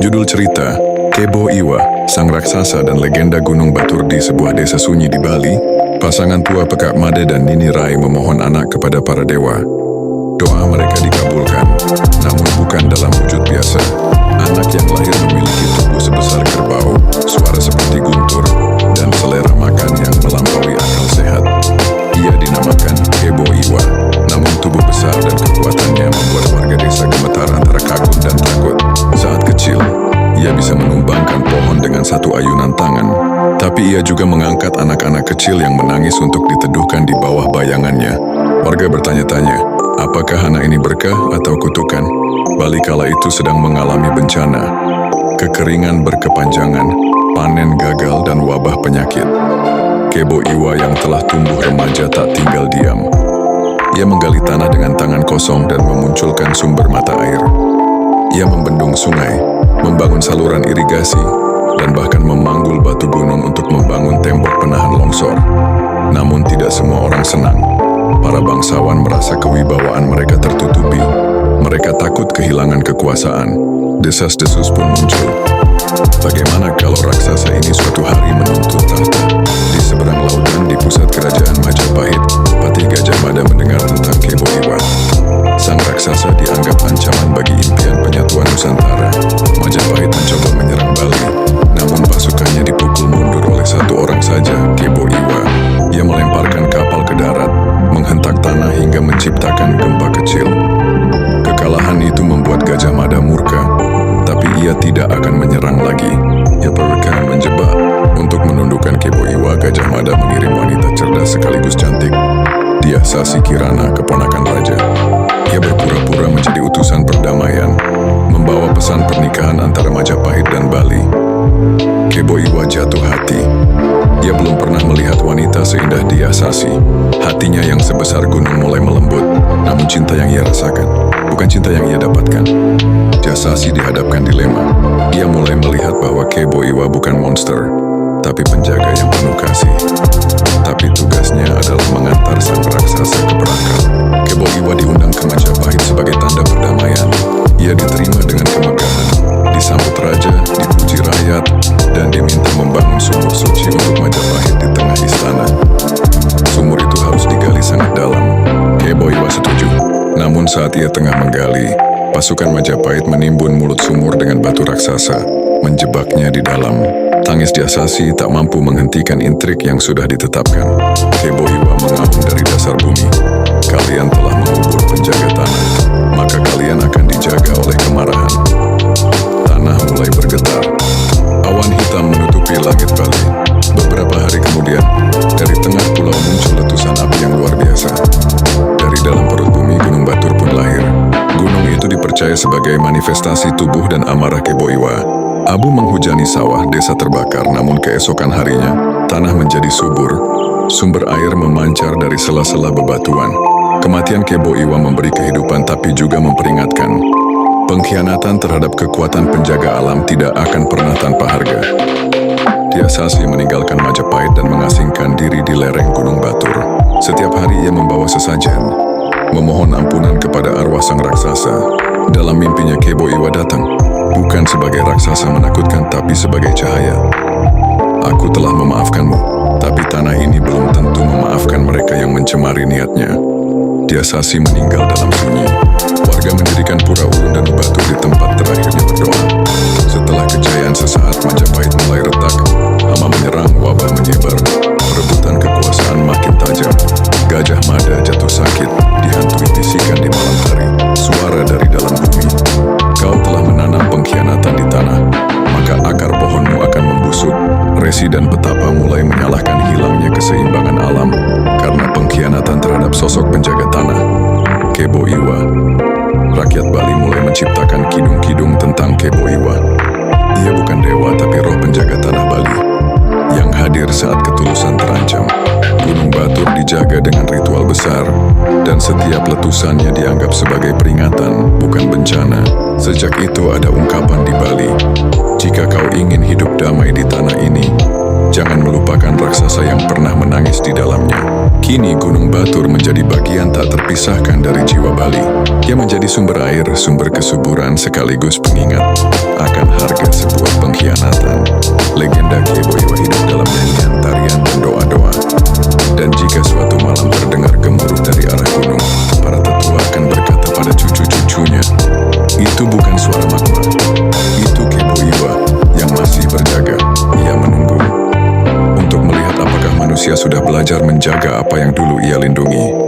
Judul cerita, Kebo Iwa, sang raksasa dan legenda Gunung Batur di sebuah desa sunyi di Bali. Pasangan tua Pekak Made dan Nini Rai memohon anak kepada para dewa. Doa mereka dikabulkan, namun bukan dalam wujud biasa. Anak yang lahir memiliki tubuh sebesar kerbau, suara seperti guntur, dan selera makan yang melampaui akal sehat. Ia dinamakan Kebo Iwa, namun tubuh besar dan kekuatannya membuat warga desa gemetar antara kagum dan takut. Saat kecil, ia bisa menumbangkan pohon dengan satu ayunan tangan, tapi ia juga mengangkat anak-anak kecil yang menangis untuk diteduhkan di bawah bayangannya. Warga bertanya-tanya, apakah anak ini berkah atau kutukan? Bali kala itu sedang mengalami bencana, kekeringan berkepanjangan, panen gagal dan wabah penyakit. Kebo Iwa yang telah tumbuh remaja tak tinggal diam. Ia menggali tanah dengan tangan kosong dan memunculkan sumber mata air. Ia membendung sungai, membangun saluran irigasi, dan bahkan memanggul batu gunung untuk membangun tembok penahan longsor. Namun tidak semua orang senang. Para bangsawan merasa kewibawaan mereka tertutupi. Mereka takut kehilangan kekuasaan. Desas-desus pun muncul. Bagaimana kalau raksasa ini suatu hari menuntut tahta? Di seberang lautan di pusat kerajaan Majapahit, Patih Gajah Mada mendengar tentang Kebo Iwa. Sang raksasa dianggap ancaman bagi impian penyatuan Nusantara. Majapahit mencoba menyerang Bali, namun pasukannya dipukul mundur oleh satu orang saja, Kebo Iwa. Ia melemparkan kapal ke darat, menghentak tanah hingga menciptakan gempa kecil. Kekalahan itu membuat Gajah Mada murka, tapi ia tidak akan menyerang lagi. Ia berusaha menjebak. Untuk menundukkan Kebo Iwa, Gajah Mada mengirim wanita cerdas sekaligus cantik, Dia Sasi Kirana, keponakan raja. Ia berpura-pura menjadi utusan perdamaian, membawa pesan pernikahan antara Majapahit dan Bali. Kebo Iwa jatuh hati. Ia belum pernah melihat wanita seindah Dia Sasi. Hatinya yang sebesar gunung mulai melembut, namun cinta yang ia rasakan bukan cinta yang ia dapatkan. Dia Sasi dihadapkan dilema. Ia mulai melihat bahwa Kebo Iwa bukan monster, tapi penjaga yang penuh kasih. Tapi tugasnya adalah mengantar sang raksasa ke perangkap. Kebo Iwa diundang ke Majapahit sebagai tanda perdamaian. Ia diterima dengan kemegahan, disambut raja, dipuji rakyat, dan diminta membangun sumur suci untuk Majapahit di tengah istana. Sumur itu harus digali sangat dalam. Kebo Iwa setuju. Namun saat ia tengah menggali, pasukan Majapahit menimbun mulut sumur dengan batu raksasa, menjebaknya di dalam. Tangis Dia Sasi tak mampu menghentikan intrik yang sudah ditetapkan. Kebo Iwa mengaum dari dasar bumi. Kalian telah mengubur penjaga tanah, maka kalian akan dijaga oleh kemarahan. Tanah mulai bergetar. Awan hitam menutupi langit Bali. Beberapa hari kemudian, dari tengah pulau muncul letusan api yang luar biasa. Dari dalam perut bumi, Gunung Batur pun lahir. Gunung itu dipercaya sebagai manifestasi tubuh dan amarah Kebo Iwa. Abu menghujani sawah, desa terbakar, namun keesokan harinya, tanah menjadi subur. Sumber air memancar dari sela-sela bebatuan. Kematian Kebo Iwa memberi kehidupan tapi juga memperingatkan. Pengkhianatan terhadap kekuatan penjaga alam tidak akan pernah tanpa harga. Dia Sasi meninggalkan Majapahit dan mengasingkan diri di lereng Gunung Batur. Setiap hari ia membawa sesajen, memohon ampunan kepada arwah sang raksasa. Dalam mimpinya Kebo Iwa datang, bukan sebagai raksasa menakutkan tapi sebagai cahaya. Aku telah memaafkanmu, tapi tanah ini belum tentu memaafkan mereka yang mencemari niatnya. Dia Sasi meninggal dalam sunyi. Warga mendirikan pura ulun dan batu di tempat terakhirnya berdoa. Setelah kejayaan sesaat, Majapahit mulai retak. Hama menyerang, wabah menyebar. Perebutan kekuasaan makin tajam. Gajah Mada jatuh sakit, dihantui bisikan di malam hari. Suara dari dalam bumi. Kau telah menanam pengkhianatan di tanah, maka akar pohonmu akan membusuk. Resi dan petapa mulai menyalahkan hilangnya keseimbangan alam karena pengkhianatan terhadap sosok penjaga tanah, Kebo Iwa. Rakyat Bali mulai menciptakan kidung-kidung tentang Kebo Iwa. Ia bukan dewa tapi roh penjaga tanah Bali yang hadir saat ketulusan terancam. Gunung Batur dijaga dengan ritual besar, dan setiap letusannya dianggap sebagai peringatan, bukan bencana. Sejak itu ada ungkapan di Bali, jika kau ingin hidup damai di tanah ini, jangan melupakan raksasa yang pernah menangis di dalamnya. Kini Gunung Batur menjadi bagian tak terpisahkan dari jiwa Bali. Ia menjadi sumber air, sumber kesuburan sekaligus pengingat akan harga sebuah pengkhianatan. Legenda Kebo Iwa hidup dalam nyanyian, tarian, dan doa-doa. Dan jika suatu malam terdengar gemuruh dari arah gunung, para tetua akan berkata pada cucu-cucunya, itu bukan suara magma, itu Kebo Iwa yang masih berjaga. Ia menunggu untuk melihat apakah manusia sudah belajar menjaga apa yang dulu ia lindungi.